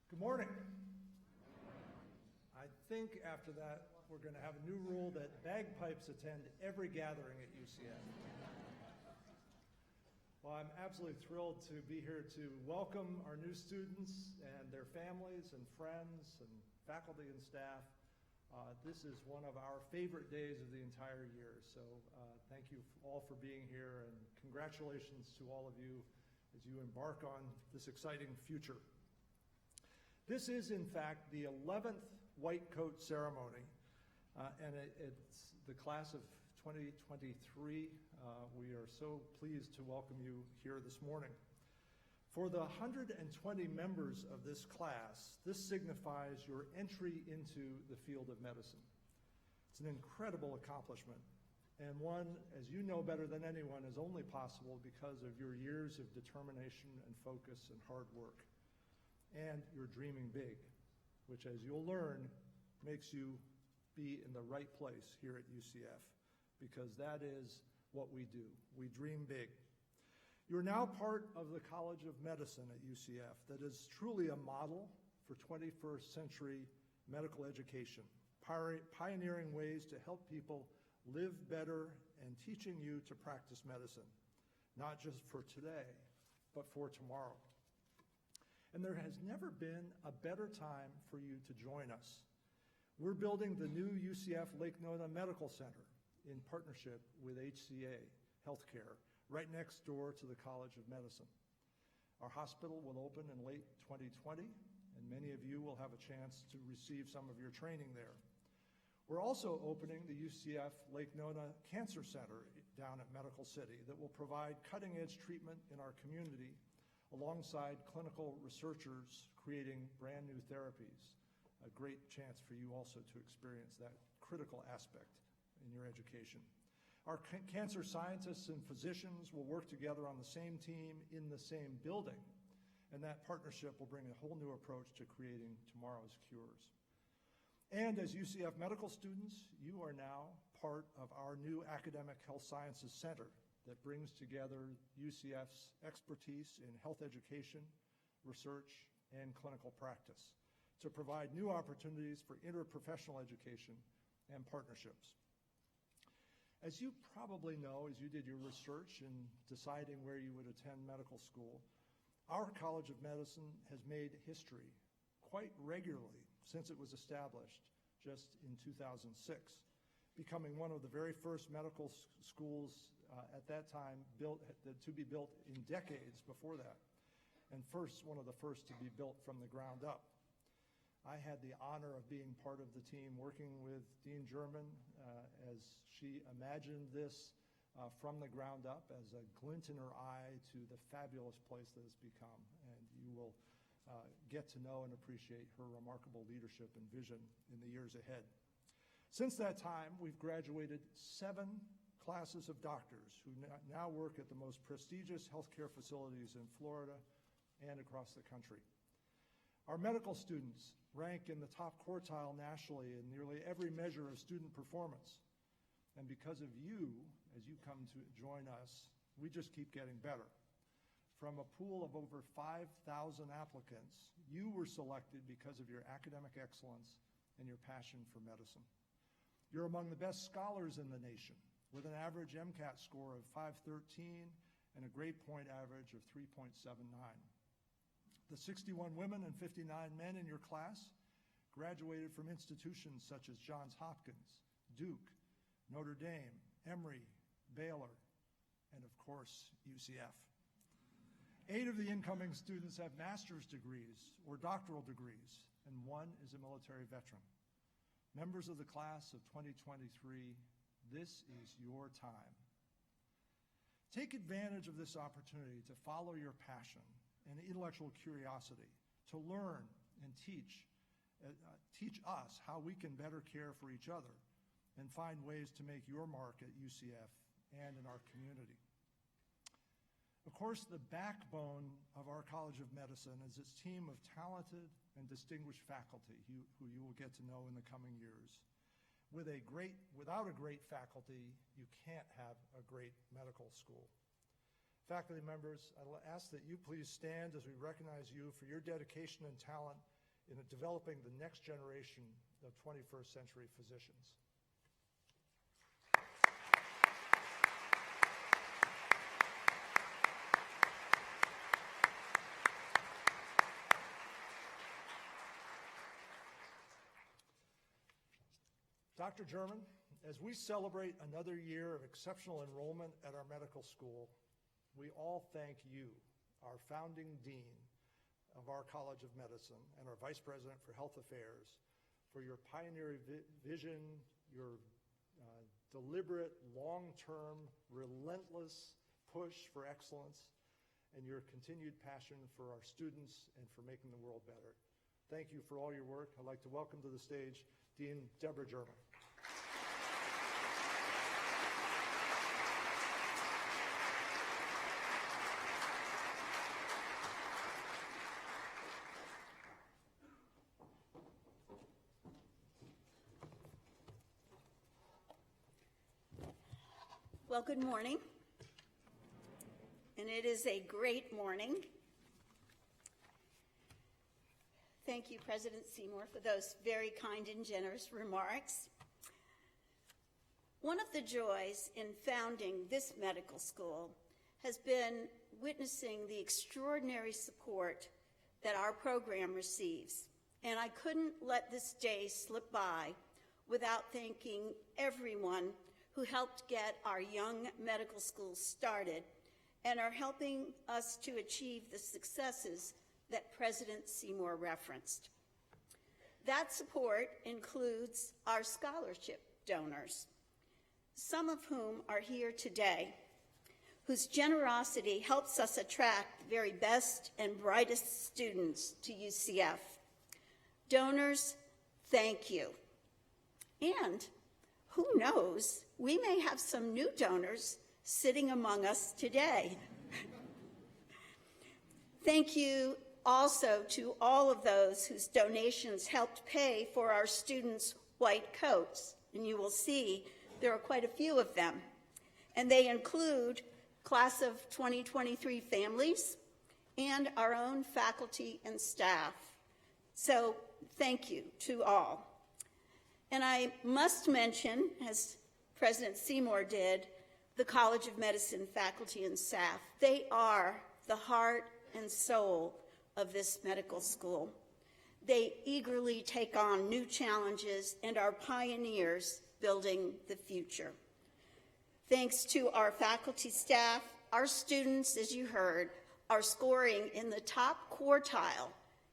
Good morning. I think after that, we're going to have a new rule that bagpipes attend every gathering at UCF. Well, I'm absolutely thrilled to be here to welcome our new students and their families and friends and faculty and staff. This is one of our favorite days of the entire year, so thank you all for being here, and congratulations to all of you as you embark on this exciting future. This is, in fact, the 11th white coat ceremony, and it's the class of 2023. We are so pleased to welcome you here this morning. For the 120 members of this class, this signifies your entry into the field of medicine. It's an incredible accomplishment, and one, as you know better than anyone, is only possible because of your years of determination and focus and hard work. And you're dreaming big, which, as you'll learn, makes you be in the right place here at UCF, because that is what we do. We dream big. You're now part of the College of Medicine at UCF that is truly a model for 21st century medical education, pioneering ways to help people live better and teaching you to practice medicine, not just for today, but for tomorrow. And there has never been a better time for you to join us. We're building the new UCF Lake Nona Medical Center in partnership with HCA Healthcare, right next door to the College of Medicine. Our hospital will open in late 2020, and many of you will have a chance to receive some of your training there. We're also opening the UCF Lake Nona Cancer Center down at Medical City that will provide cutting-edge treatment in our community alongside clinical researchers creating brand new therapies. A great chance for you also to experience that critical aspect in your education. Our cancer scientists and physicians will work together on the same team in the same building, and that partnership will bring a whole new approach to creating tomorrow's cures. And as UCF medical students, you are now part of our new Academic Health Sciences Center that brings together UCF's expertise in health education, research, and clinical practice to provide new opportunities for interprofessional education and partnerships. As you probably know, as you did your research in deciding where you would attend medical school, our College of Medicine has made history quite regularly since it was established just in 2006, becoming one of the very first medical schools at that time to be built in decades before that, and one of the first to be built from the ground up. I had the honor of being part of the team working with Dean German as she imagined this from the ground up as a glint in her eye to the fabulous place that it's become, and you will get to know and appreciate her remarkable leadership and vision in the years ahead. Since that time, we've graduated 7 classes of doctors who now work at the most prestigious healthcare facilities in Florida and across the country. Our medical students rank in the top quartile nationally in nearly every measure of student performance. And because of you, as you come to join us, we just keep getting better. From a pool of over 5,000 applicants, you were selected because of your academic excellence and your passion for medicine. You're among the best scholars in the nation, with an average MCAT score of 513 and a grade point average of 3.79. The 61 women and 59 men in your class graduated from institutions such as Johns Hopkins, Duke, Notre Dame, Emory, Baylor, and of course, UCF. 8 of the incoming students have master's degrees or doctoral degrees, and 1 is a military veteran. Members of the class of 2023, this is your time. Take advantage of this opportunity to follow your passion and intellectual curiosity, to learn and teach us how we can better care for each other and find ways to make your mark at UCF and in our community. Of course, the backbone of our College of Medicine is its team of talented and distinguished faculty who you will get to know in the coming years. Without a great faculty, you can't have a great medical school. Faculty members, I'll ask that you please stand as we recognize you for your dedication and talent in developing the next generation of 21st century physicians. Dr. German, as we celebrate another year of exceptional enrollment at our medical school, we all thank you, our founding dean of our College of Medicine and our Vice President for Health Affairs, for your pioneering vision, your deliberate, long-term, relentless push for excellence, and your continued passion for our students and for making the world better. Thank you for all your work. I'd like to welcome to the stage Dean Deborah German. Well, good morning, and it is a great morning. Thank you, President Seymour, for those very kind and generous remarks. One of the joys in founding this medical school has been witnessing the extraordinary support that our program receives, and I couldn't let this day slip by without thanking everyone who helped get our young medical school started and are helping us to achieve the successes that President Seymour referenced. That support includes our scholarship donors, some of whom are here today, whose generosity helps us attract the very best and brightest students to UCF. Donors, thank you. And who knows, we may have some new donors sitting among us today. Thank you also to all of those whose donations helped pay for our students' white coats, and you will see there are quite a few of them. And they include class of 2023 families and our own faculty and staff. So thank you to all. And I must mention, as President Seymour did, the College of Medicine faculty and staff. They are the heart and soul of this medical school. They eagerly take on new challenges and are pioneers building the future. Thanks to our faculty staff, our students, as you heard, are scoring in the top quartile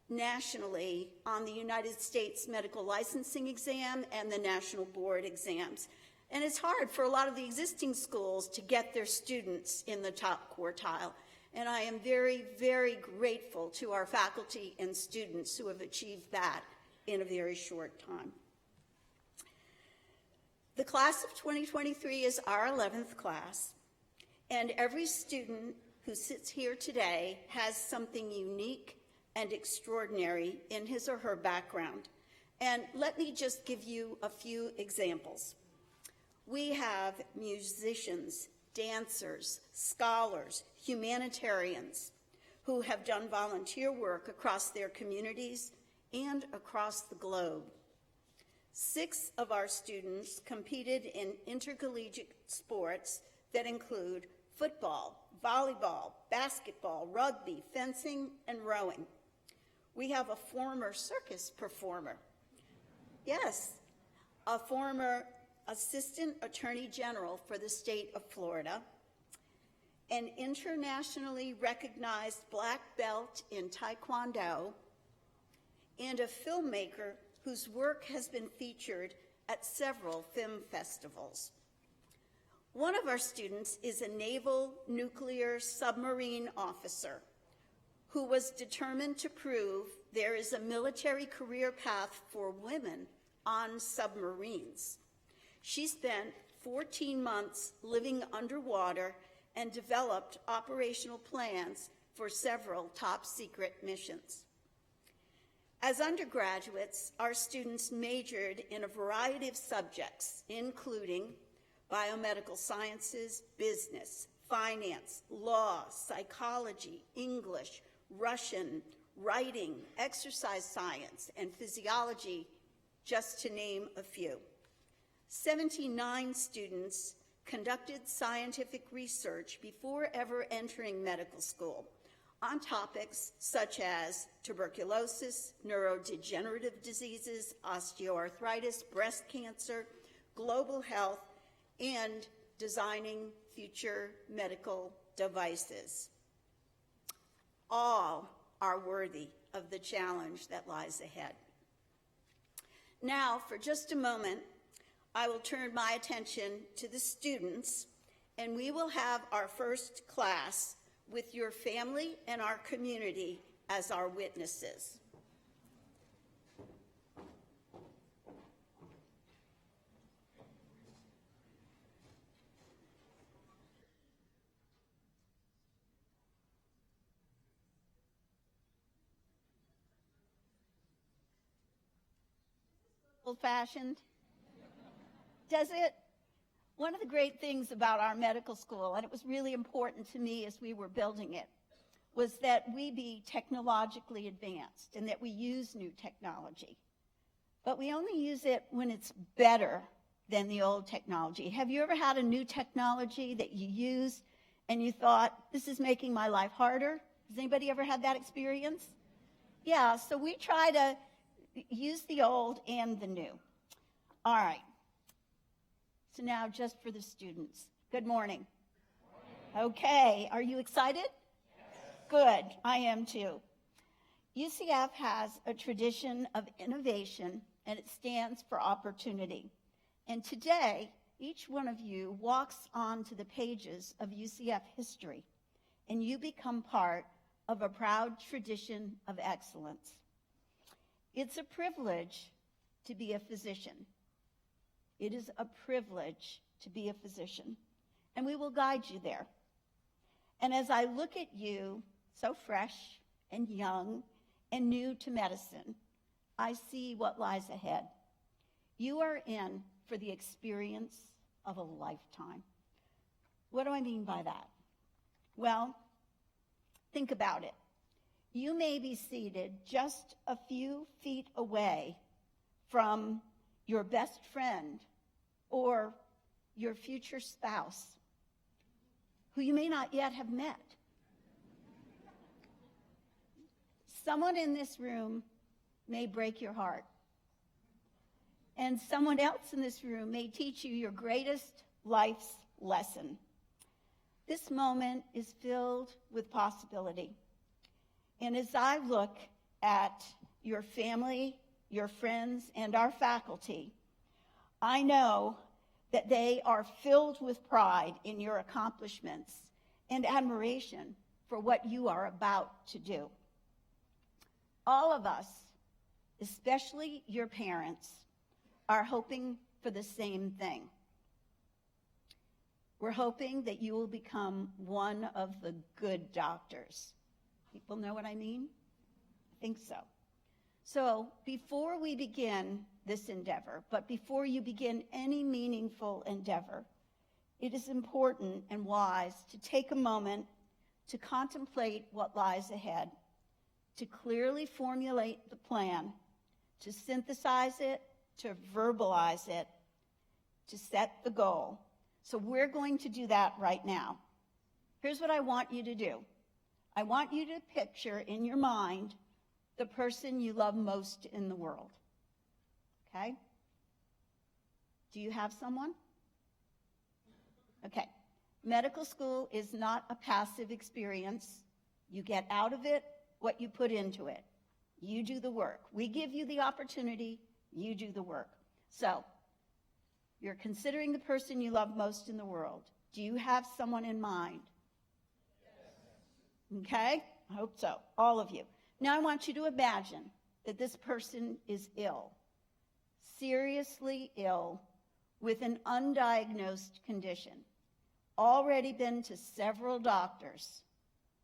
nationally on the United States Medical Licensing Exam and the National Board exams. And it's hard for a lot of the existing schools to get their students in the top quartile. And I am very, very grateful to our faculty and students who have achieved that in a very short time. The class of 2023 is our 11th class, and every student who sits here today has something unique and extraordinary in his or her background. And let me just give you a few examples. We have musicians, dancers, scholars, humanitarians who have done volunteer work across their communities and across the globe. 6 of our students competed in intercollegiate sports that include football, volleyball, basketball, rugby, fencing, and rowing. We have a former circus performer. Yes, a former Assistant Attorney General for the state of Florida, an internationally recognized black belt in Taekwondo, and a filmmaker whose work has been featured at several film festivals. One of our students is a naval nuclear submarine officer who was determined to prove there is a military career path for women on submarines. She spent 14 months living underwater and developed operational plans for several top-secret missions. As undergraduates, our students majored in a variety of subjects, including biomedical sciences, business, finance, law, psychology, English, Russian, writing, exercise science, and physiology, just to name a few. 79 students conducted scientific research before ever entering medical school on topics such as tuberculosis, neurodegenerative diseases, osteoarthritis, breast cancer, global health, and designing future medical devices. All are worthy of the challenge that lies ahead. Now, for just a moment, I will turn my attention to the students, and we will have our first class with your family and our community as our witnesses. Old-fashioned? Does it? One of the great things about our medical school, and it was really important to me as we were building it, was that we be technologically advanced and that we use new technology. But we only use it when it's better than the old technology. Have you ever had a new technology that you used and you thought, this is making my life harder? Has anybody ever had that experience? Yeah, so we try to use the old and the new. All right. So now just for the students. Good morning. Okay, are you excited? Yes. Good, I am too. UCF has a tradition of innovation, and it stands for opportunity. And today, each one of you walks onto the pages of UCF history, and you become part of a proud tradition of excellence. It's a privilege to be a physician. It is a privilege to be a physician, and we will guide you there. And as I look at you, so fresh and young and new to medicine, I see what lies ahead. You are in for the experience of a lifetime. What do I mean by that? Well, think about it. You may be seated just a few feet away from your best friend or your future spouse, who you may not yet have met. Someone in this room may break your heart, and someone else in this room may teach you your greatest life's lesson. This moment is filled with possibility. And as I look at your family, your friends, and our faculty, I know that they are filled with pride in your accomplishments and admiration for what you are about to do. All of us, especially your parents, are hoping for the same thing. We're hoping that you will become one of the good doctors. People know what I mean? I think so. So before we begin this endeavor, but before you begin any meaningful endeavor, it is important and wise to take a moment to contemplate what lies ahead, to clearly formulate the plan, to synthesize it, to verbalize it, to set the goal. So we're going to do that right now. Here's what I want you to do. I want you to picture in your mind the person you love most in the world. Okay? Do you have someone? Okay. Medical school is not a passive experience. You get out of it what you put into it. You do the work. We give you the opportunity. You do the work. So, you're considering the person you love most in the world. Do you have someone in mind? Yes. Okay? I hope so. All of you. Now I want you to imagine that this person is ill, seriously ill, with an undiagnosed condition. Already been to several doctors.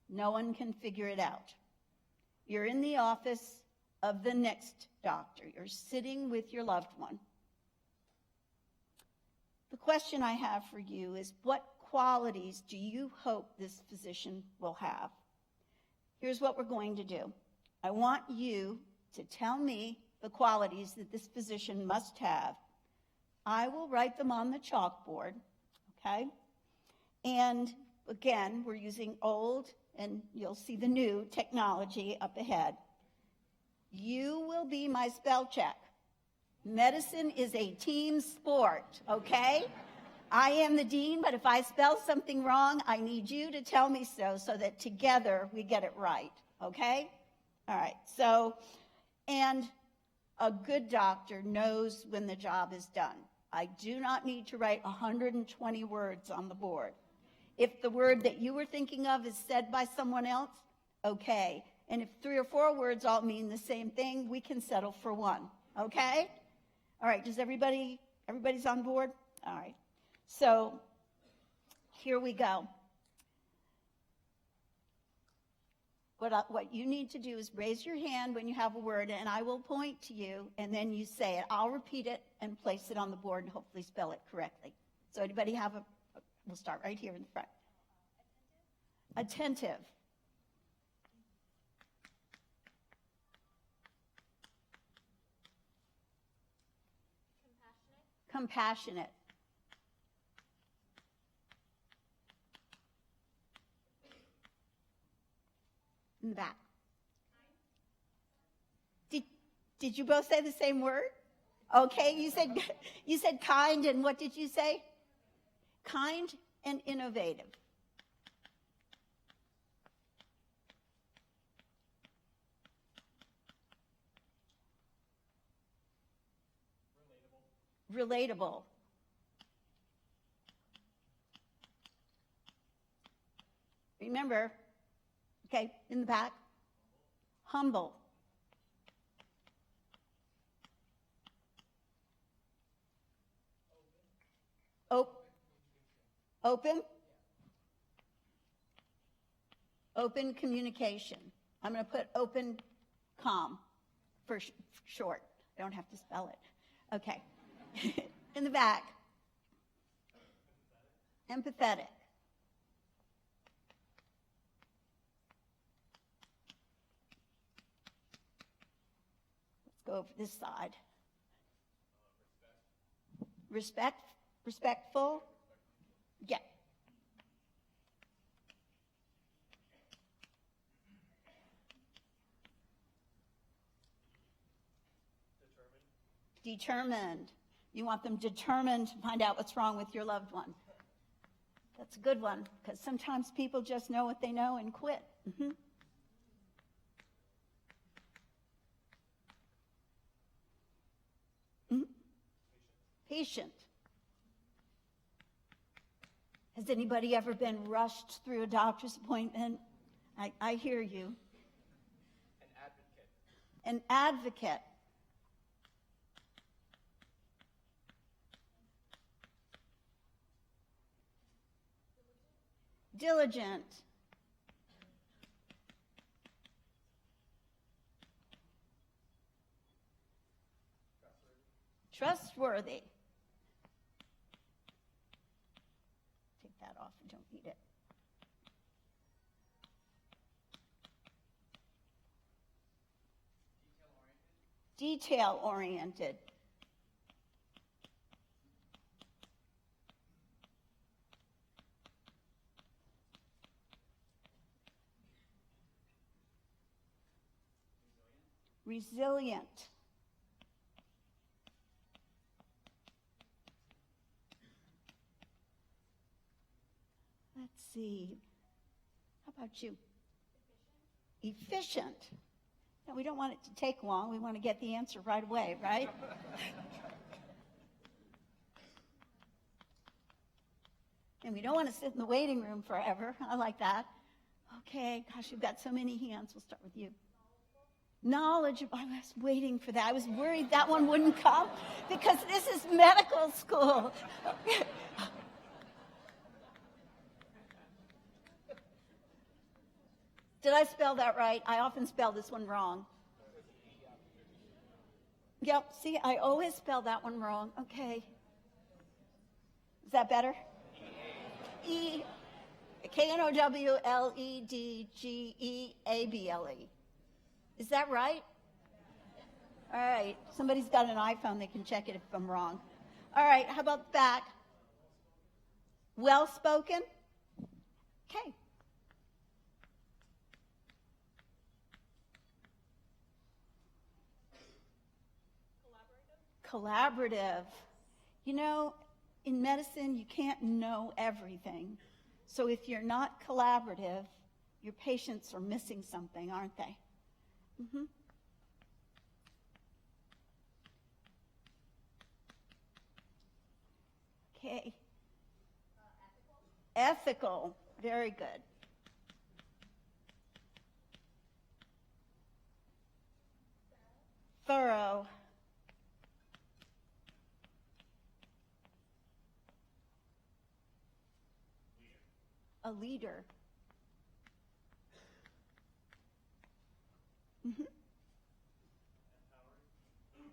No one can figure it out. You're in the office of the next doctor. You're sitting with your loved one. The question I have for you is, what qualities do you hope this physician will have? Here's what we're going to do. I want you to tell me the qualities that this position must have. I will write them on the chalkboard, okay? And again, we're using old, and you'll see the new technology up ahead. You will be my spell check. Medicine is a team sport, okay? I am the dean, but if I spell something wrong, I need you to tell me so that together we get it right, okay? All right, so, and a good doctor knows when the job is done. I do not need to write 120 words on the board. If the word that you were thinking of is said by someone else, okay. And if 3 or 4 words all mean the same thing, we can settle for one, okay? All right, does everybody's on board? All right, so here we go. What you need to do is raise your hand when you have a word, and I will point to you, and then you say it. I'll repeat it and place it on the board and hopefully spell it correctly. So anybody have we'll start right here in the front. Attentive. Compassionate. In the back. Did you both say the same word? Okay, you said kind, and what did you say? Kind and innovative. Relatable. Remember, okay, in the back. Humble. Open. Open communication. I'm going to put open com for short. I don't have to spell it. Okay. In the back. Empathetic. Let's go over this side. Respectful. Yeah. Determined. You want them determined to find out what's wrong with your loved one. That's a good one, because sometimes people just know what they know and quit. Mm-hmm. Mm-hmm. Patient. Has anybody ever been rushed through a doctor's appointment? I hear you. An advocate. Diligent. Trustworthy. Take that off, I don't need it. Detail-oriented. Resilient. Let's see. How about you? Efficient. Now, we don't want it to take long. We want to get the answer right away, right? And we don't want to sit in the waiting room forever. I like that. Okay, gosh, you've got so many hands. We'll start with you. Knowledgeable. I was waiting for that. I was worried that one wouldn't come because this is medical school. Did I spell that right? I often spell this one wrong. Yep, see, I always spell that one wrong. Okay. Is that better? Knowledgeable. Is that right? All right. Somebody's got an iPhone. They can check it if I'm wrong. All right. How about the back? Well-spoken? Okay. Collaborative. You know, in medicine, you can't know everything. So if you're not collaborative, your patients are missing something, aren't they? Mm-hmm. Okay. Ethical. Very good. Thorough. A leader. Mm-hmm.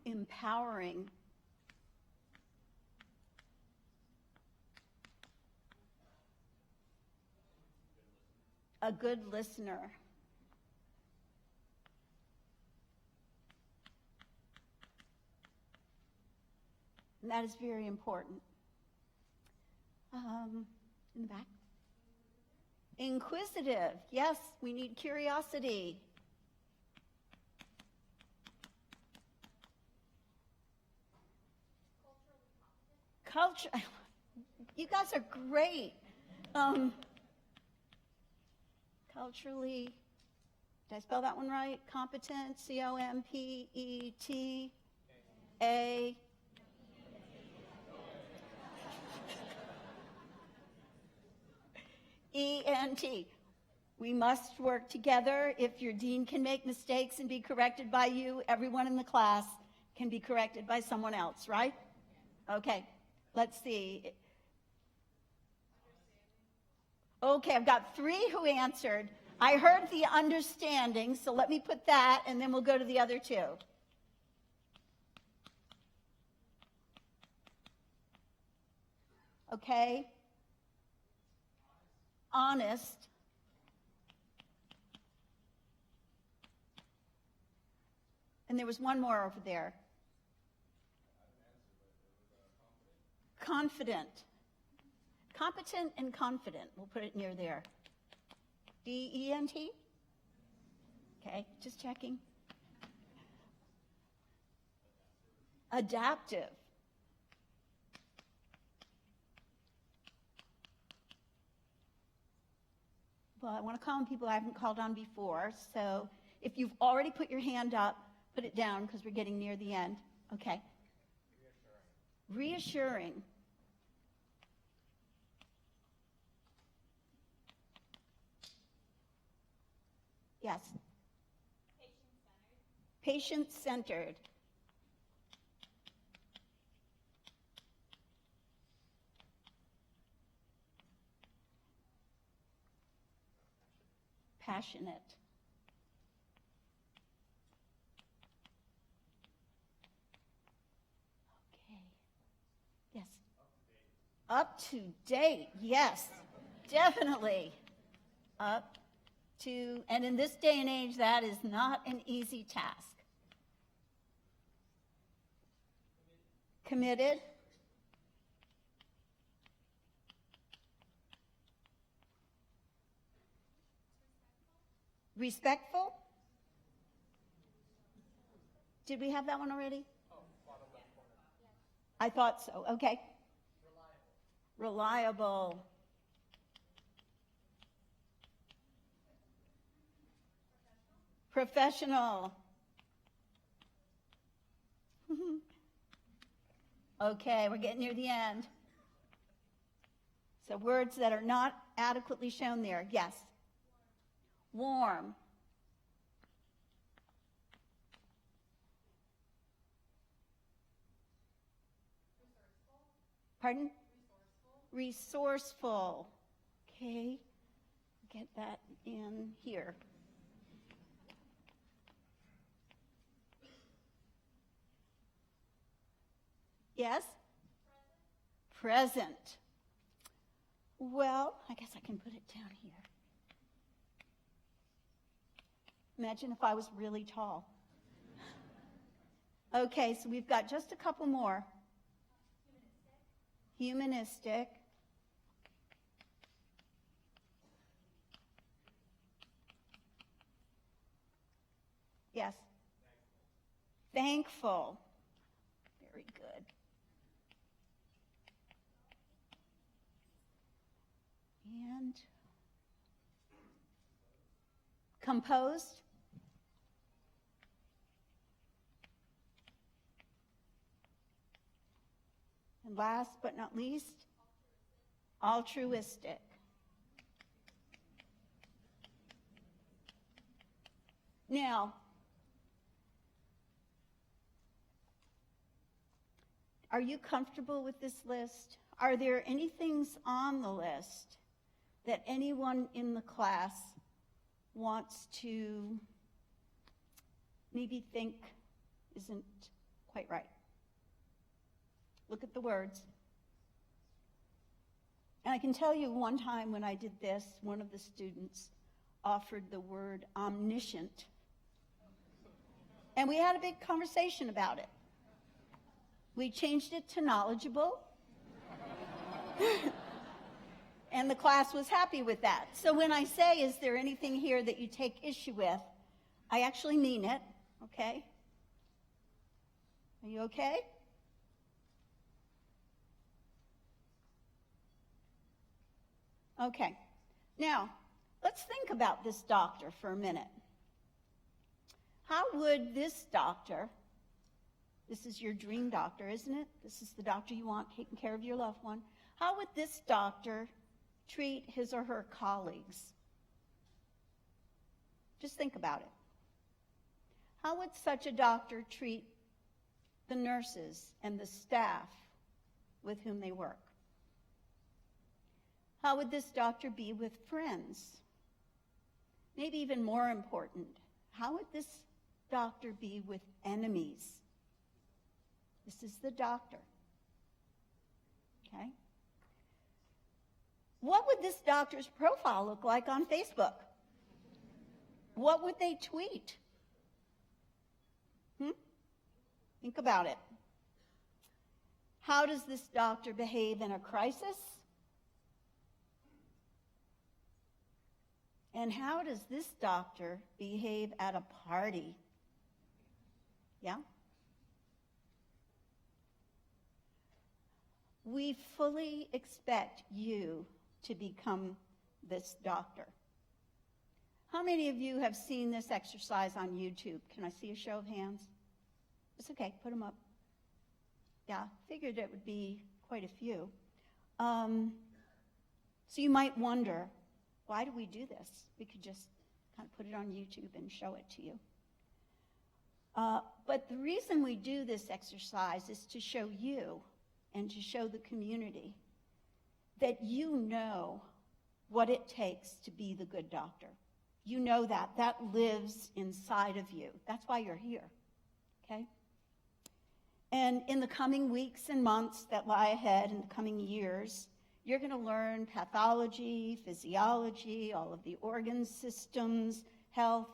Empowering. A good listener. And that is very important. In the back. Inquisitive. Yes, we need curiosity. Culture. You guys are great. Culturally, did I spell that one right? Competent, C-O-M-P-E-T-A. E-N-T. We must work together. If your dean can make mistakes and be corrected by you, everyone in the class can be corrected by someone else, right? Okay, let's see. Okay, I've got 3 who answered. I heard the understanding, so let me put that, and then we'll go to the other 2. Okay. Honest. And there was one more over there. Confident. Competent and confident. We'll put it near there. D-E-N-T? Okay, just checking. Adaptive. Well, I want to call on people I haven't called on before. So if you've already put your hand up, put it down because we're getting near the end. Okay. Reassuring. Yes. Patient-centered. Passionate. Okay. Yes. Up to date. Yes, definitely. Up to, and in this day and age, that is not an easy task. Committed. Respectful. Did we have that one already? I thought so. Okay. Reliable. Professional. Okay, we're getting near the end. So words that are not adequately shown there. Yes. Warm. Pardon? Resourceful. Okay, get that in here. Yes? Present. Well, I guess I can put it down here. Imagine if I was really tall. Okay, so we've got just a couple more. Humanistic. Yes. Thankful. Very good. And composed. And last but not least, altruistic. Now, are you comfortable with this list? Are there any things on the list that anyone in the class wants to maybe think isn't quite right? Look at the words. And I can tell you one time when I did this, one of the students offered the word omniscient. And we had a big conversation about it. We changed it to knowledgeable. And the class was happy with that. So when I say, is there anything here that you take issue with, I actually mean it, okay? Are you okay? Okay. Now, let's think about this doctor for a minute. How would this doctor, this is your dream doctor, isn't it? This is the doctor you want taking care of your loved one. How would this doctor treat his or her colleagues? Just think about it. How would such a doctor treat the nurses and the staff with whom they work? How would this doctor be with friends? Maybe even more important, how would this doctor be with enemies? This is the doctor. Okay? What would this doctor's profile look like on Facebook? What would they tweet? Think about it. How does this doctor behave in a crisis? And how does this doctor behave at a party? Yeah? We fully expect you to become this doctor. How many of you have seen this exercise on YouTube? Can I see a show of hands? It's okay, put them up. Yeah, figured it would be quite a few. So you might wonder, why do we do this? We could just kind of put it on YouTube and show it to you. But the reason we do this exercise is to show you and to show the community that you know what it takes to be the good doctor. You know that. That lives inside of you. That's why you're here, okay? And in the coming weeks and months that lie ahead, in the coming years, you're going to learn pathology, physiology, all of the organ systems, health,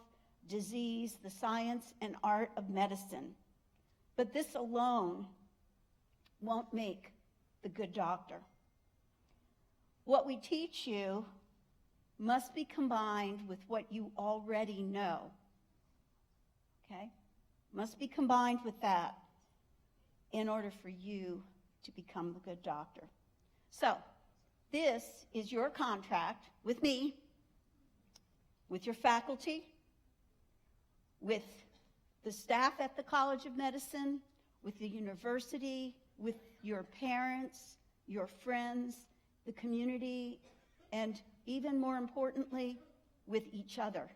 disease, the science and art of medicine. But this alone won't make the good doctor. What we teach you must be combined with what you already know. Okay? Must be combined with that in order for you to become the good doctor. So, this is your contract with me, with your faculty, with the staff at the College of Medicine, with the university, with your parents, your friends, the community, and even more importantly, with each other.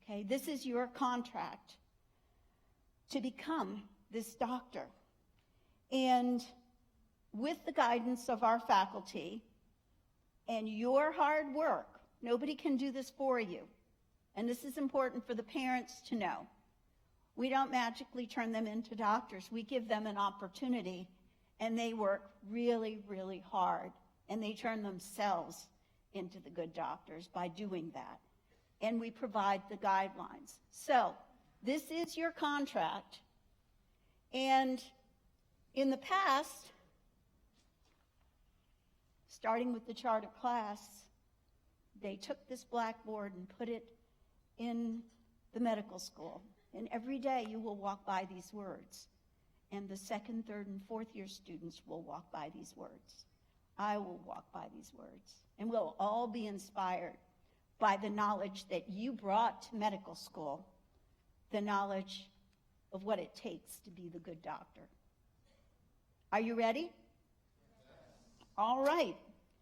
Okay, this is your contract to become this doctor. And with the guidance of our faculty and your hard work, nobody can do this for you. And this is important for the parents to know. We don't magically turn them into doctors. We give them an opportunity, and they work really, really hard, and they turn themselves into the good doctors by doing that. and we provide the guidelines. So this is your contract, and in the past, starting with the charter class, they took this blackboard and put it in the medical school. And every day you will walk by these words. And the second, third, and fourth year students will walk by these words. I will walk by these words. And we'll all be inspired by the knowledge that you brought to medical school, the knowledge of what it takes to be the good doctor. Are you ready? All right.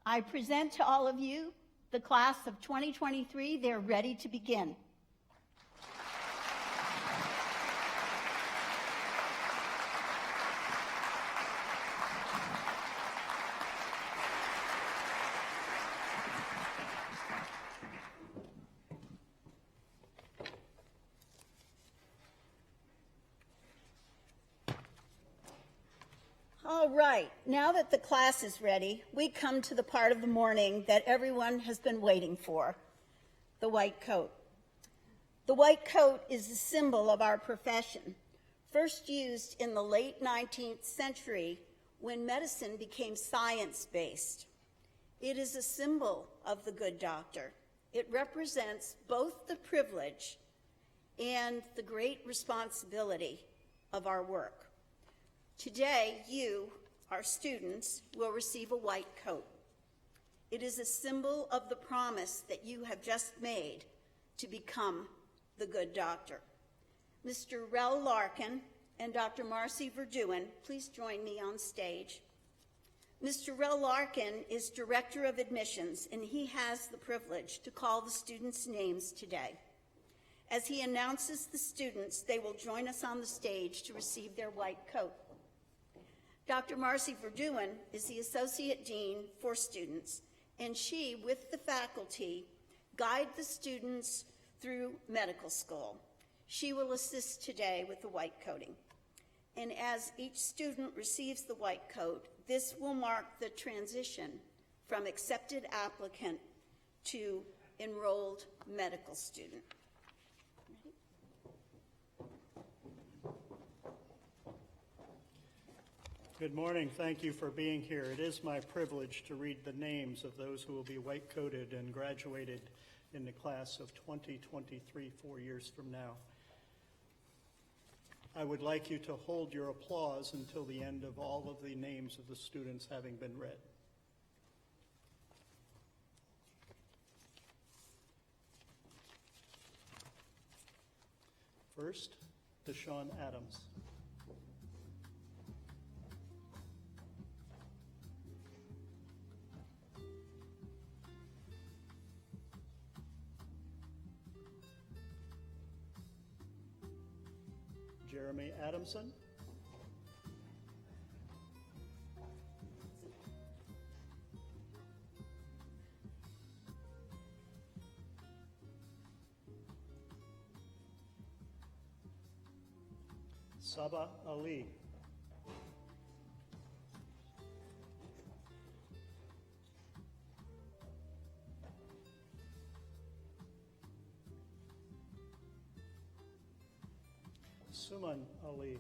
I present to all of you the class of 2023. They're ready to begin. All right, now that the class is ready, we come to the part of the morning that everyone has been waiting for, the white coat. The white coat is a symbol of our profession, first used in the late 19th century when medicine became science-based. It is a symbol of the good doctor. It represents both the privilege and the great responsibility of our work. Today, you, our students, will receive a white coat. It is a symbol of the promise that you have just made to become the good doctor. Mr. Rel Larkin and Dr. Marcy Verduin, please join me on stage. Mr. Rel Larkin is Director of Admissions, and he has the privilege to call the students' names today. As he announces the students, they will join us on the stage to receive their white coat. Dr. Marcy Verduin is the Associate Dean for Students, and she, with the faculty, guide the students through medical school. She will assist today with the white coating. And as each student receives the white coat, this will mark the transition from accepted applicant to enrolled medical student. Good morning. Thank you for being here. It is my privilege to read the names of those who will be white-coated and graduated in the class of 2023, 4 years from now. I would like you to hold your applause until the end of all of the names of the students having been read. First, Deshaun Adams. Jeremy Adamson. Saba Ali. Suman Ali.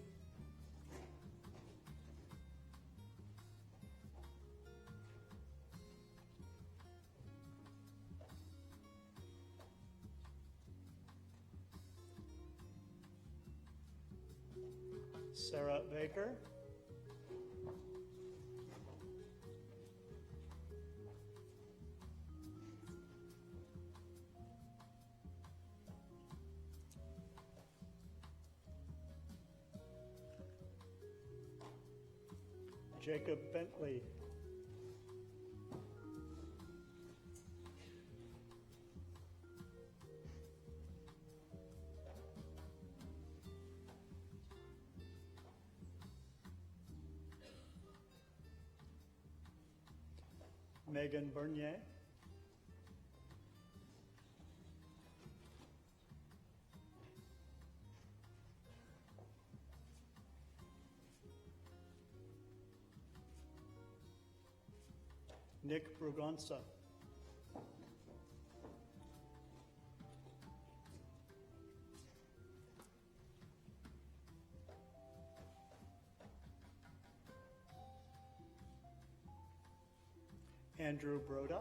Sarah Baker. Jacob Bentley. Megan Bernier. Nick Brugonza. Andrew Broda.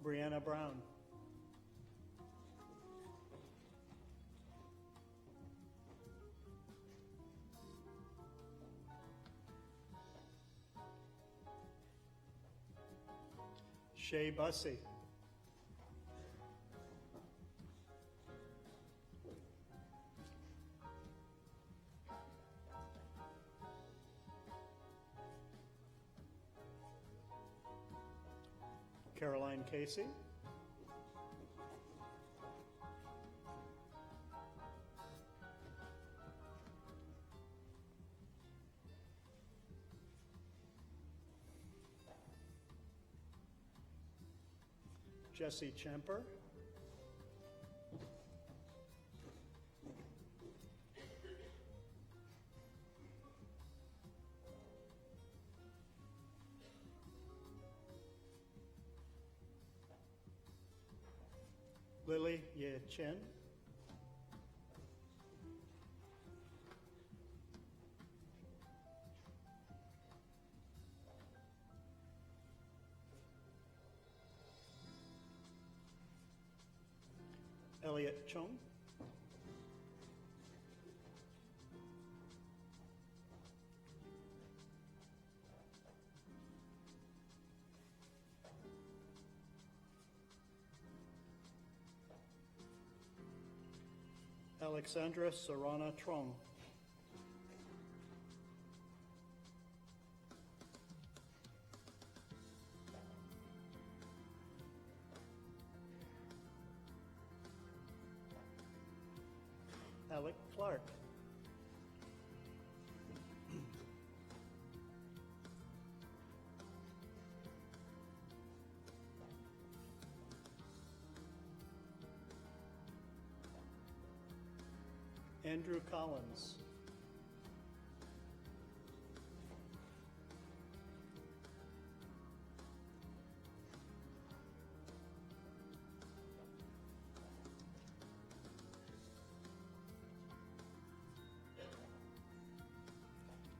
Brianna Brown. Shay Bussey. Caroline Casey. Jesse Chemper. Lily Ye Chen. Elliot Chung. Alexandra Sarana Trong. Alec Clark. Andrew Collins.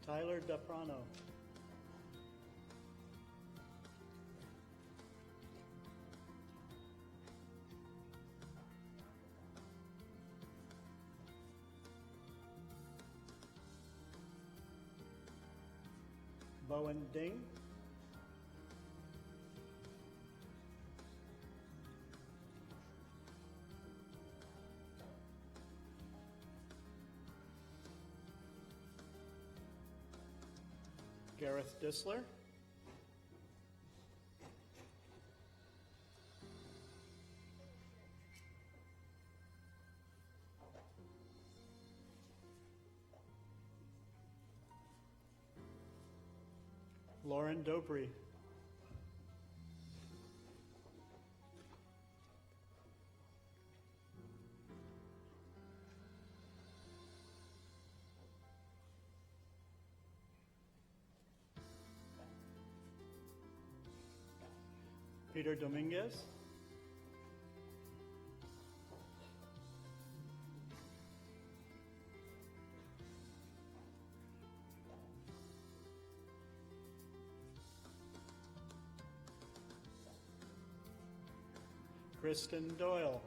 Tyler DePrano. Bowen Ding. Gareth Disler. Lauren Dobry. Peter Dominguez. Kristen Doyle.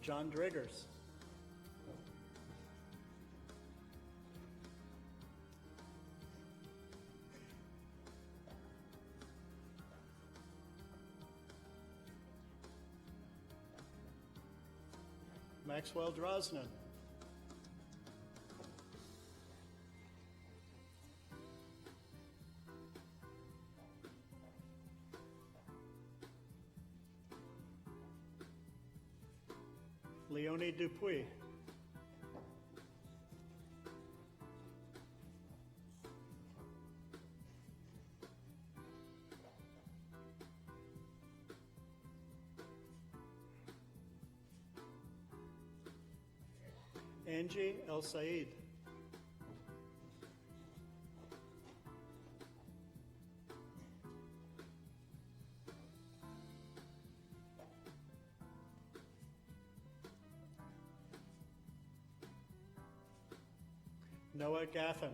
John Driggers. Maxwell Drosnin. Leonie Dupuis. Angie El Said. Noah Gaffin.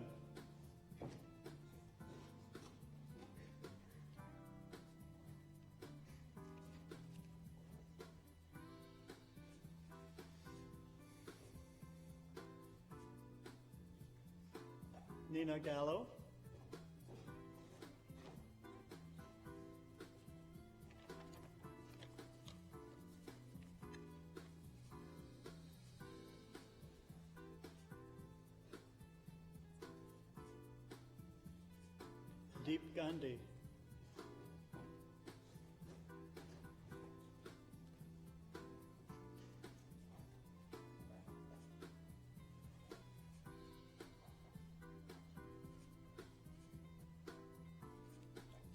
Nina Gallo. Deep Gandhi.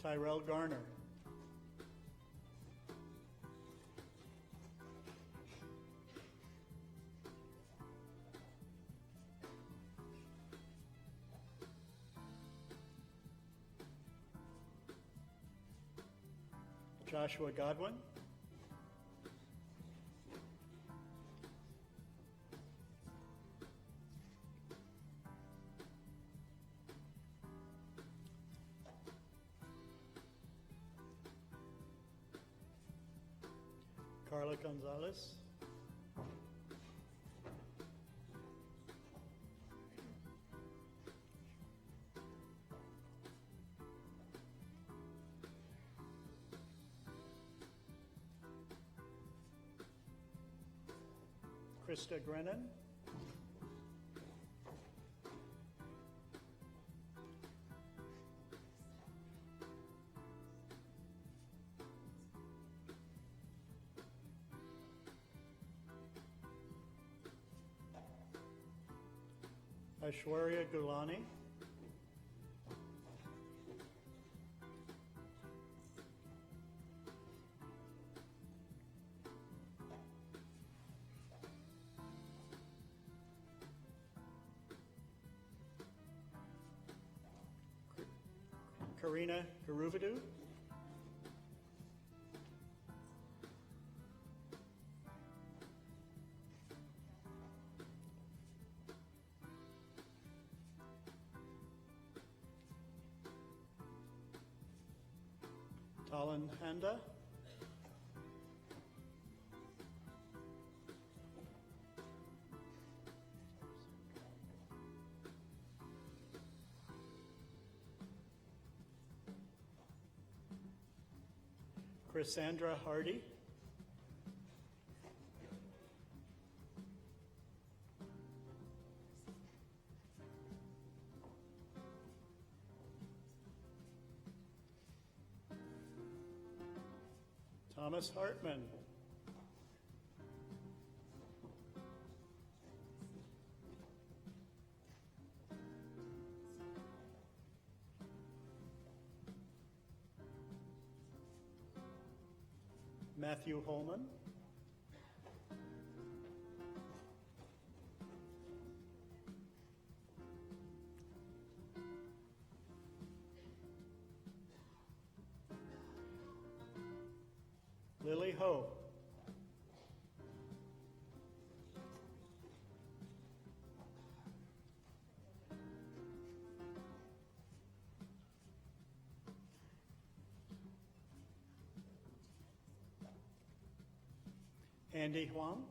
Tyrell Garner. Joshua Godwin. Carla Gonzalez. Krista Grennan. Aishwarya Gulani. Karina Garuvadu. Talan Handa. Chrisandra Hardy. Thomas Hartman. Matthew Holman. Lily Ho. Andy Huang.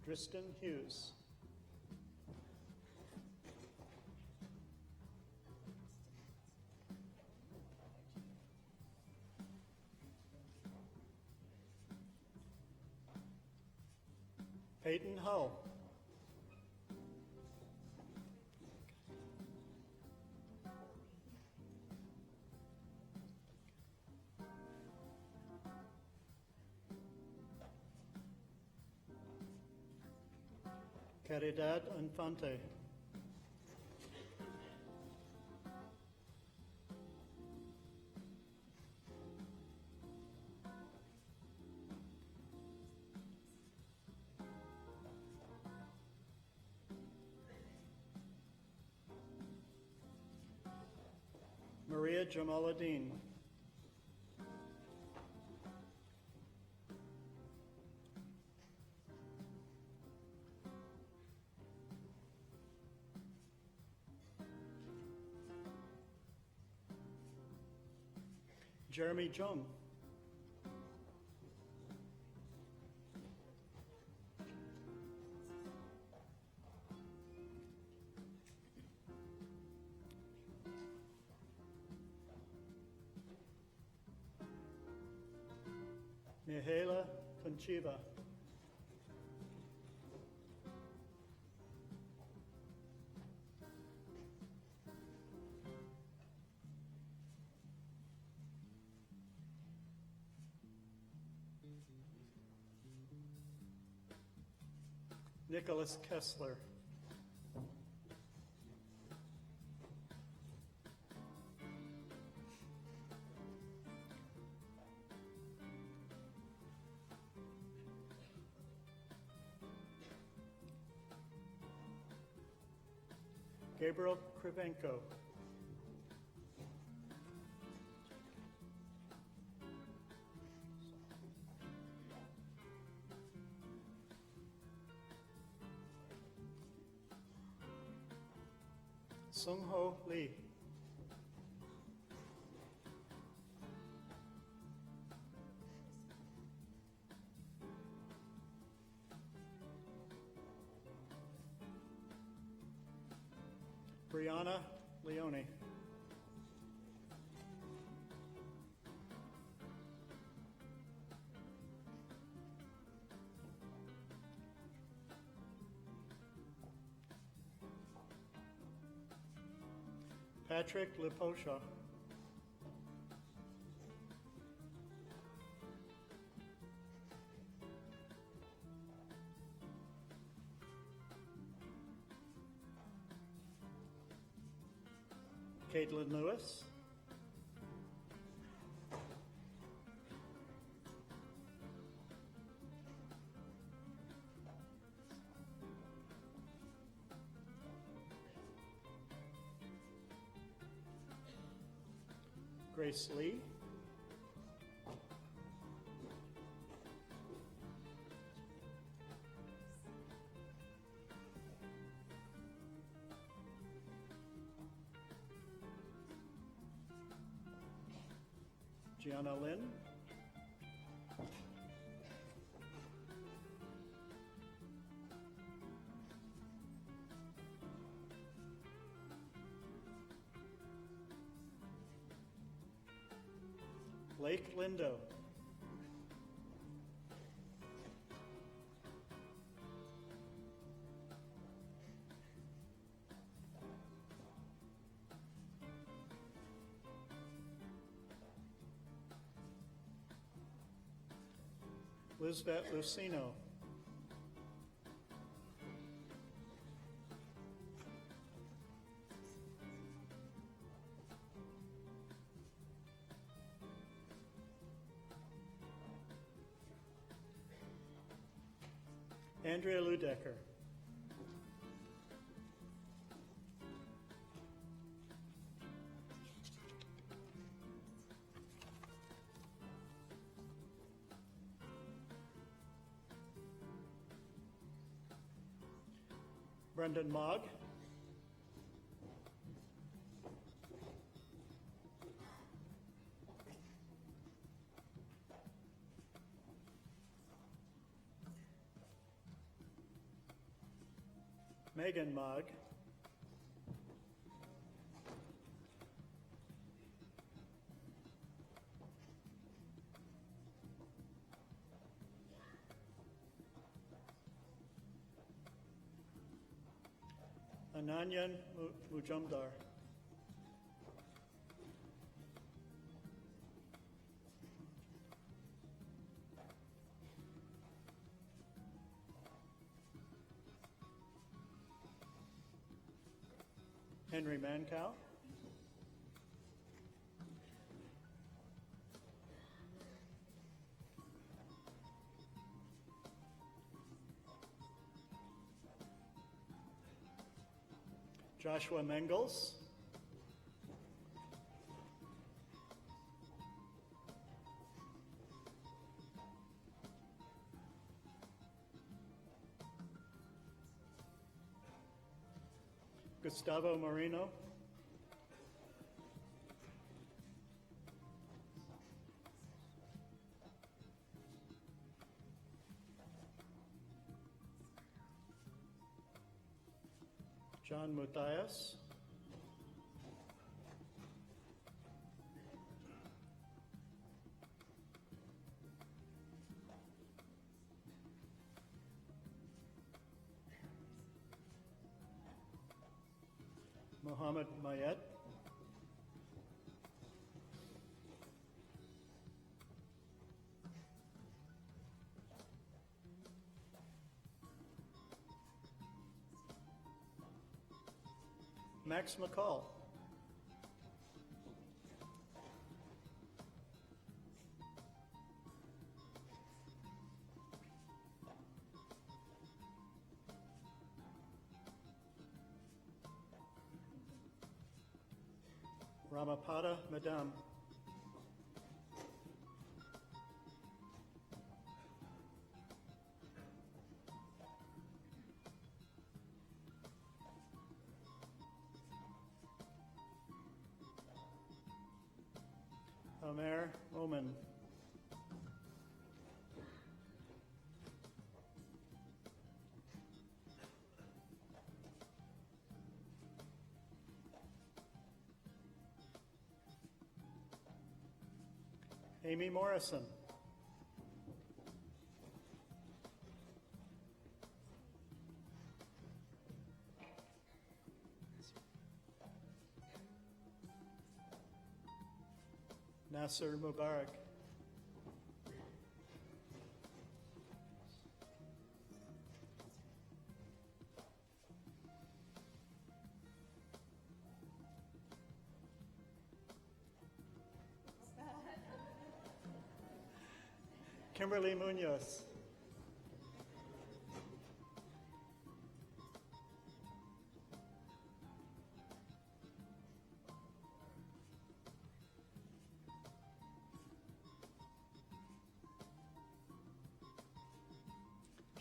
Tristan Hughes. Peyton Hull. Caridad Infante. Maria Jamaluddin. Jeremy Jung. Mihaela Conchiva. Nicholas Kessler. Gabriel Krivenko. Sung Ho Lee. Brianna Leone. Patrick Leposha. Caitlin Lewis. Grace Lee. Gianna Lynn. Blake Lindo. Lisbeth Lucino. Andrea Ludecker. Brendan Mogg. Megan Mogg. Ananyan Mujumdar. Henry Mancow. Joshua Mengels. Gustavo Moreno. John Mutias. Mohammed Mayet. Max McCall. Ramapada Madam. Omer Oman. Amy Morrison. Nasser Mubarak. Kimberly Munoz.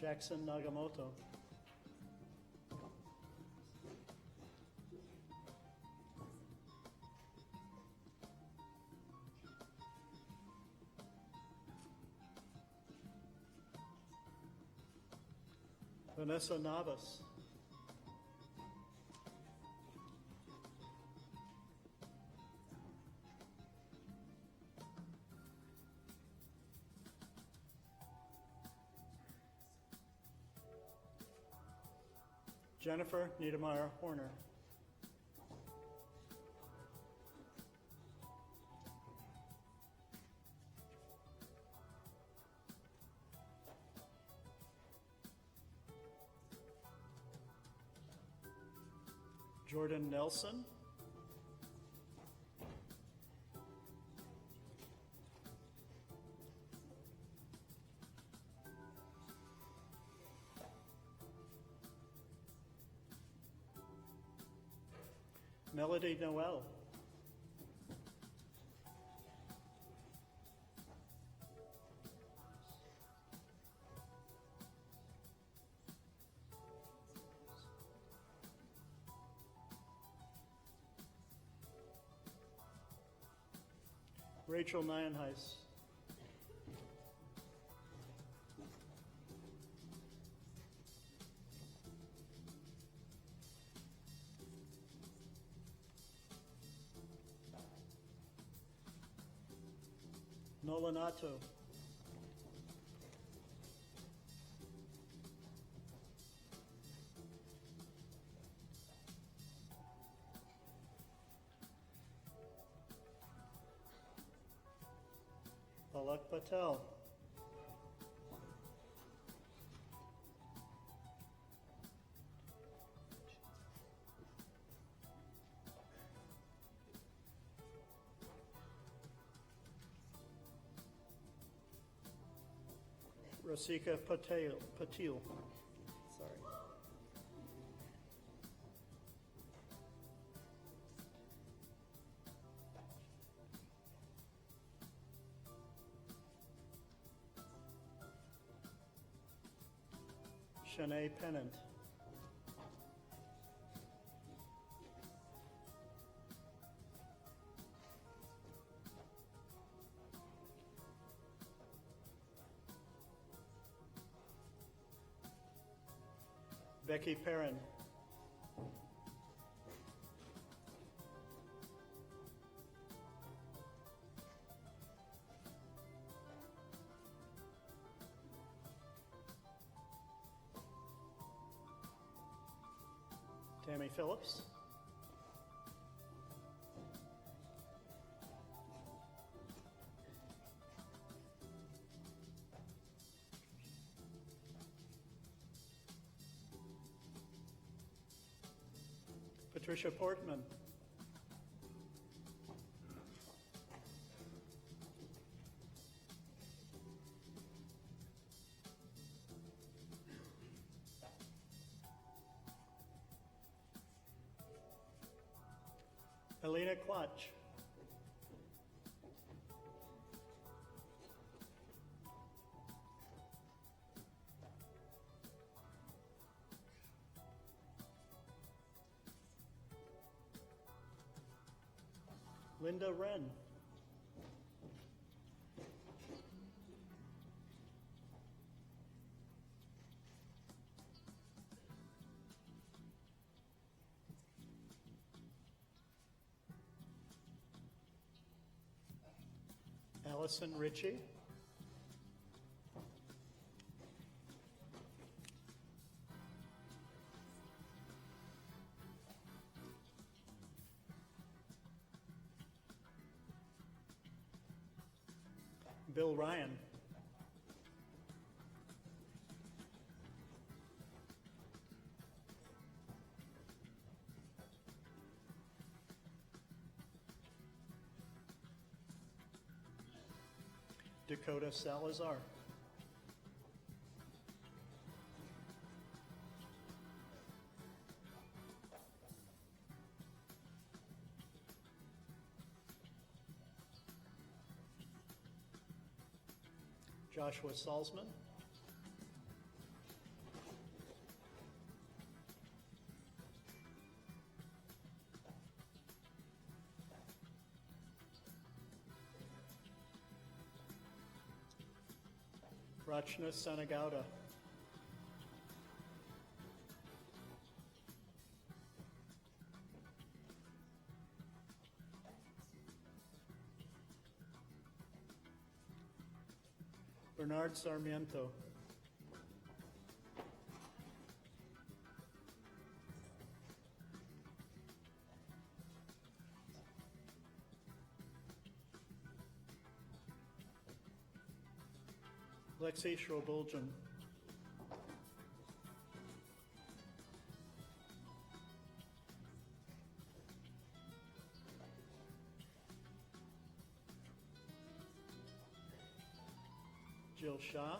Jackson Nagamoto. Vanessa Navas. Jennifer Niedermeyer Horner. Jordan Nelson. Melody Noel. Rachel Nienhuis. Nolanato. Palak Patel. Rasika Patil. Sorry. Shanae Pennant. Becky Perrin. Tammy Phillips. Patricia Portman. Alina Klotch. Linda Wren. Allison Ritchie. Bill Ryan. Dakota Salazar. Joshua Salzman. Rachna Sanagauda. Bernard Sarmiento. Lexi Shrobuljan. Jill Shaw.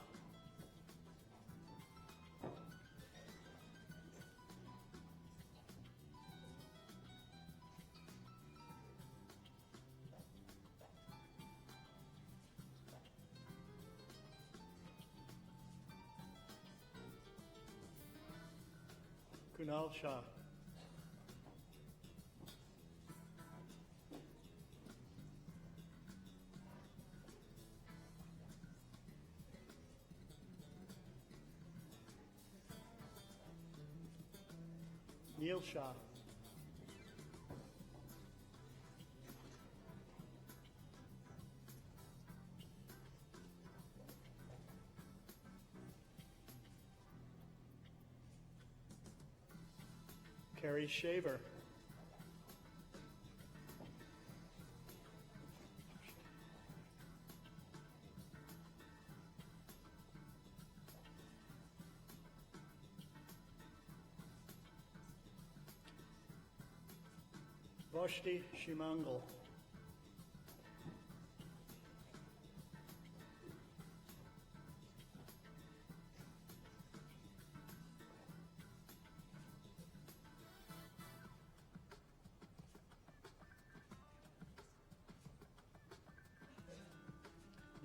Kunal Shah. Neil Shah. Carrie Shaver. Vashti Shimangal.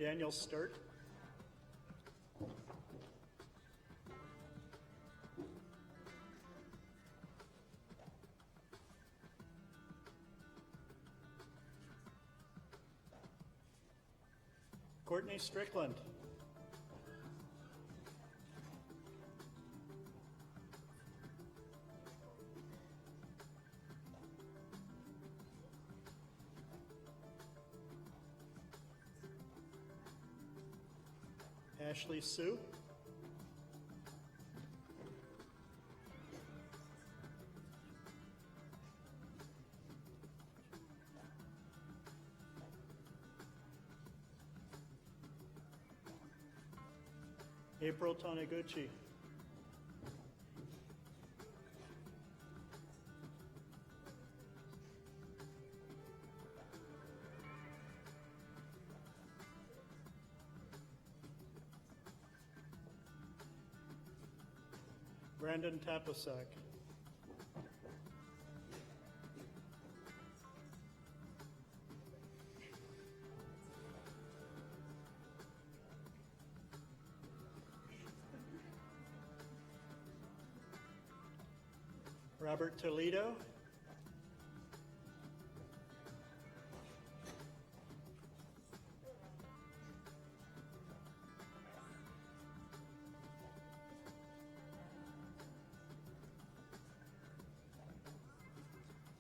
Daniel Sturt. Courtney Strickland. Ashley Sue. April Taniguchi. Brandon Tapasak. Robert Toledo.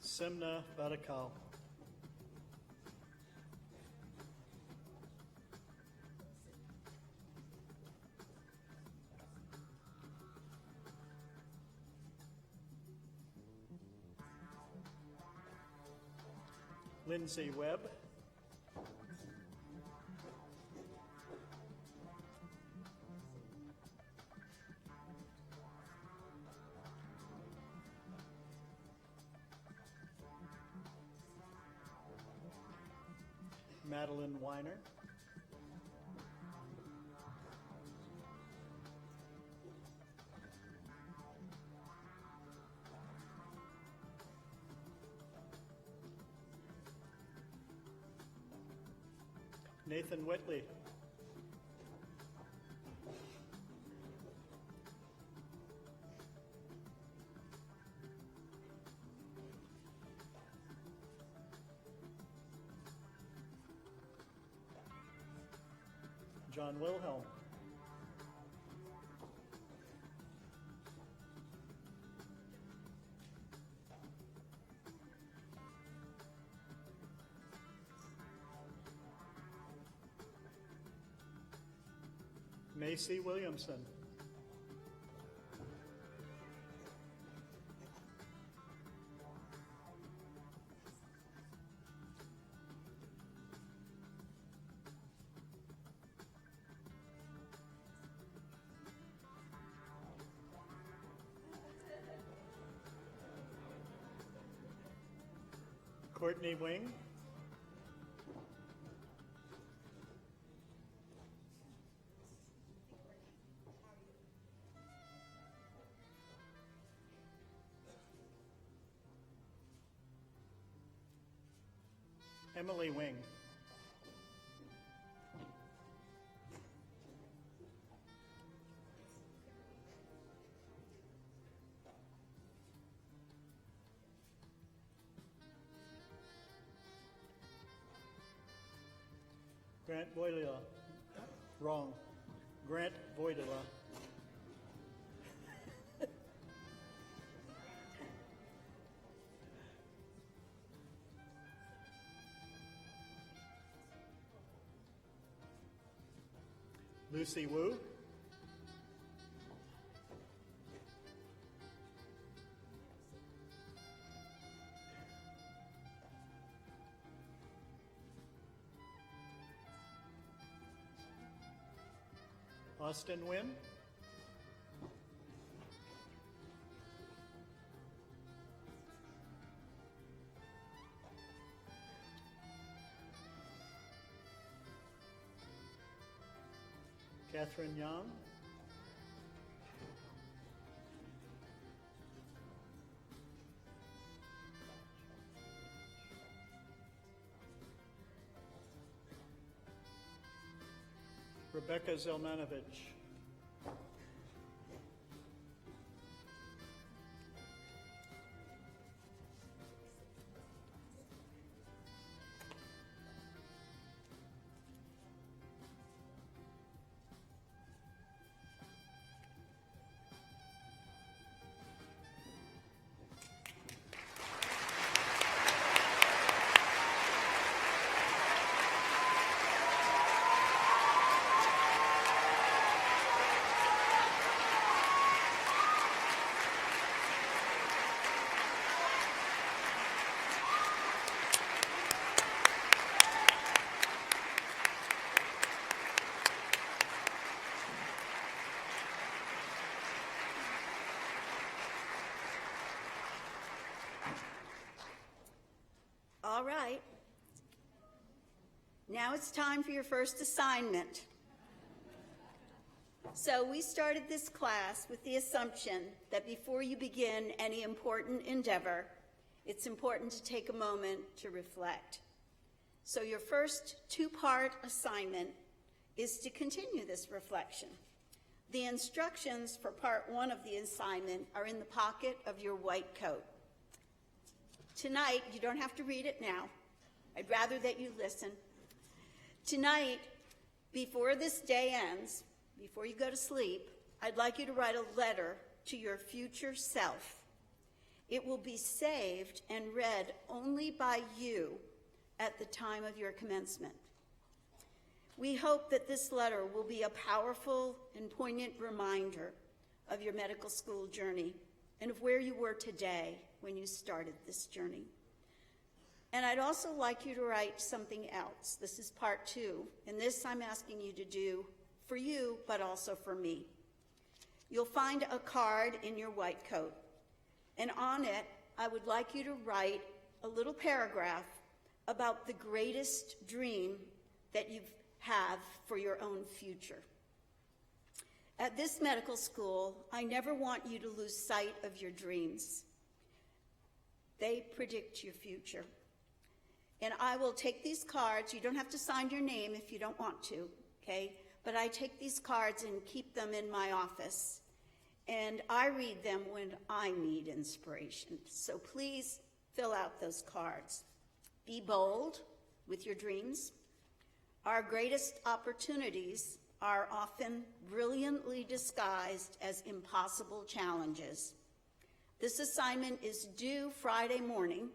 Simna Vadakal. Lindsay Webb. Madeline Weiner. Nathan Whitley. John Wilhelm. Macy Williamson. Courtney Wing. Emily Wing. Grant Voidila. Wrong. Grant Voidila. Lucy Wu. Austin Wynn. Catherine Young. Rebecca Zelmanovich. All right. Now it's time for your first assignment. So we started this class with the assumption that before you begin any important endeavor, it's important to take a moment to reflect. So your first two-part assignment is to continue this reflection. The instructions for part one of the assignment are in the pocket of your white coat. Tonight, you don't have to read it now. I'd rather that you listen. Tonight, before this day ends, before you go to sleep, I'd like you to write a letter to your future self. It will be saved and read only by you at the time of your commencement. We hope that this letter will be a powerful and poignant reminder of your medical school journey and of where you were today when you started this journey. And I'd also like you to write something else. This is part two, and this I'm asking you to do for you, but also for me. You'll find a card in your white coat, and on it, I would like you to write a little paragraph about the greatest dream that you have for your own future. At this medical school, I never want you to lose sight of your dreams. They predict your future. And I will take these cards. You don't have to sign your name if you don't want to, okay? But I take these cards and keep them in my office. And I read them when I need inspiration. So please fill out those cards. Be bold with your dreams. Our greatest opportunities are often brilliantly disguised as impossible challenges. This assignment is due Friday morning,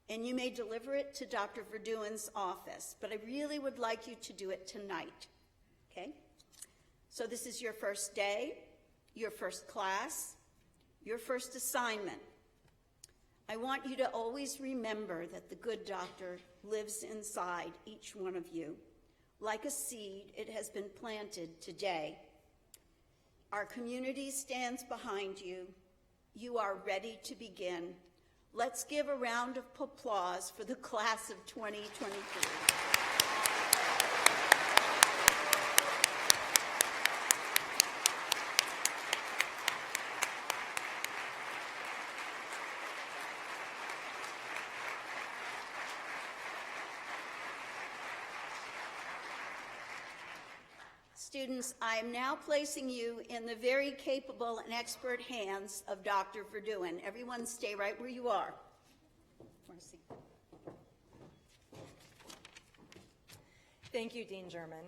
and you may deliver it to Dr. Verduin's office, but I really would like you to do it tonight, okay? So this is your first day, your first class, your first assignment. I want you to always remember that the good doctor lives inside each one of you. Like a seed, it has been planted today. Our community stands behind you. You are ready to begin. Let's give a round of applause for the class of 2023. Students, I am now placing you in the very capable and expert hands of Dr. Verduin. Everyone stay right where you are. Thank you, Dean German.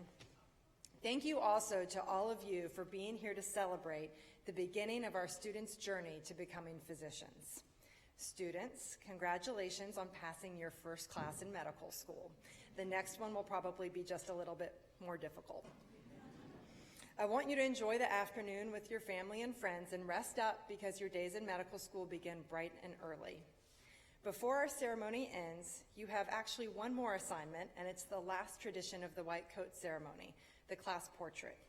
Thank you also to all of you for being here to celebrate the beginning of our students' journey to becoming physicians. Students, congratulations on passing your first class in medical school. The next one will probably be just a little bit more difficult. I want you to enjoy the afternoon with your family and friends and rest up because your days in medical school begin bright and early. Before our ceremony ends, you have actually one more assignment, and it's the last tradition of the white coat ceremony, the class portrait.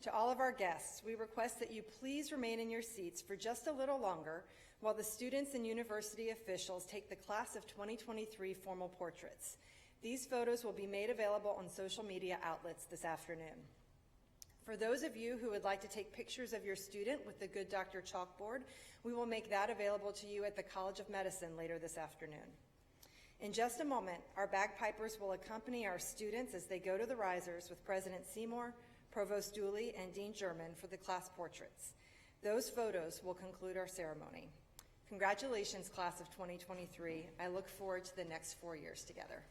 To all of our guests, we request that you please remain in your seats for just a little longer while the students and university officials take the class of 2023 formal portraits. These photos will be made available on social media outlets this afternoon. For those of you who would like to take pictures of your student with the Good Doctor chalkboard, we will make that available to you at the College of Medicine later this afternoon. In just a moment, our bagpipers will accompany our students as they go to the risers with President Seymour, Provost Dooley, and Dean German for the class portraits. Those photos will conclude our ceremony. Congratulations, class of 2023. I look forward to the next 4 years together.